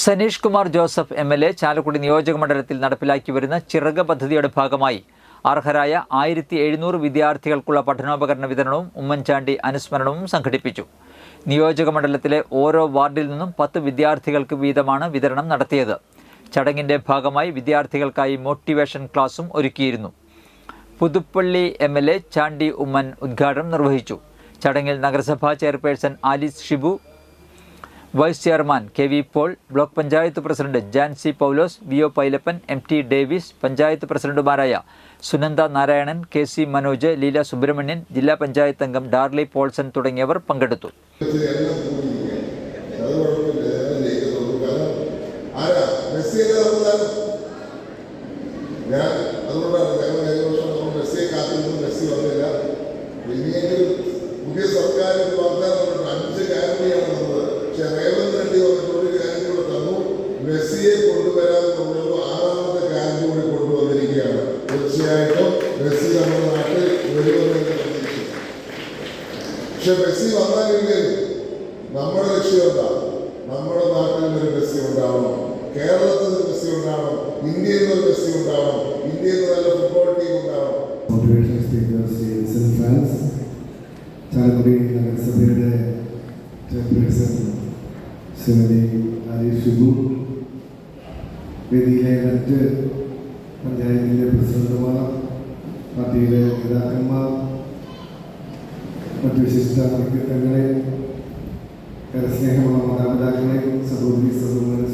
Saneesh Kumar Joseph MLA Chalakudy നിയോജകമണ്ഡലത്തിൽ നടപ്പിലാക്കി വരുന്ന ചിറക് പദ്ധതിയുടെ ഭാഗമായി അർഹരായ 1700 വിദ്യാർത്ഥികൾക്കുള്ള പഠനോപകരണ വിതരണവും ഉമ്മൻചാണ്ടി അനുസ്മരണവും സംഘടിപ്പിച്ചു. നിയോജകമണ്ഡലത്തിലെ ഓരോ വാർഡിൽ നിന്നും 10 വിദ്യാർത്ഥികൾക്ക് വീതമാണ് വിതരണം നടത്തിയത്. ചടങ്ങിന്റെ ഭാഗമായി വിദ്യാർത്ഥികൾക്കായി മോട്ടിവേഷൻ ക്ലാസും ഒരുക്കിയിരുന്നു. പുതുപ്പള്ളി MLA ചാണ്ടി ഉമ്മൻ ഉദ്ഘാടനം നിർവഹിച്ചു. ചടങ്ങിൽ നഗരസഭാ chairperson Alice Shibu, vice chairman KV Paul, block panchayat president Jancy Paulose, VO Pailappan, MT Davis, panchayat പ്രസിഡന്റുമാരായ സുനന്ദ നാരായണൻ, KC മനോജ്, ലീല സുബ്രഹ്മണ്യൻ, ജില്ലാ പഞ്ചായത്ത് അംഗം ഡാർലി പോൾസൺ തുടങ്ങിയവർ പങ്കെടുത്തു. പുതിയ സർക്കാർ റേവന്ത് റെഡ്ഡി ഒരു കാര്യം കൂടെ തന്നു. മെസ്സിയെ കൊണ്ടുവരാമെന്നുള്ളത് 6ാമത്തെ കാര്യം കൂടി കൊണ്ടുവന്നിരിക്കുകയാണ്. തീർച്ചയായിട്ടും മെസ്സി നമ്മുടെ നാട്ടിൽ വരുമെന്ന് പ്രതീക്ഷിക്കും. പക്ഷെ മെസ്സി വന്നാലില്ലേ നമ്മുടെ ലക്ഷ്യം എന്താ? നമ്മുടെ നാട്ടിൽ ഒരു മെസ്സി ഉണ്ടാവണം, കേരളത്തിൽ ഒരു മെസ്സി ഉണ്ടാവണം, ഇന്ത്യയിൽ ഒരു മെസ്സി ഉണ്ടാവണം, ഇന്ത്യയിൽ നല്ല ഫുട്ബോൾ ടീം ഉണ്ടാവണം. ചാലക്കുടി നഗരസഭയുടെ ചെയർപേഴ്സൺ ശ്രീമതി ആലിസ് ഷിബു, വേദിയിലെ മറ്റ് പഞ്ചായത്തിലെ പ്രസിഡന്റുമാർ, പാർട്ടിയിലെ നേതാക്കന്മാർ, മറ്റ് വിശിഷ്ട വ്യക്തിത്വങ്ങളെ, സ്നേഹമുള്ള മാതാപിതാക്കളെ, സഹോദരി സഹോദരന്മാരെ,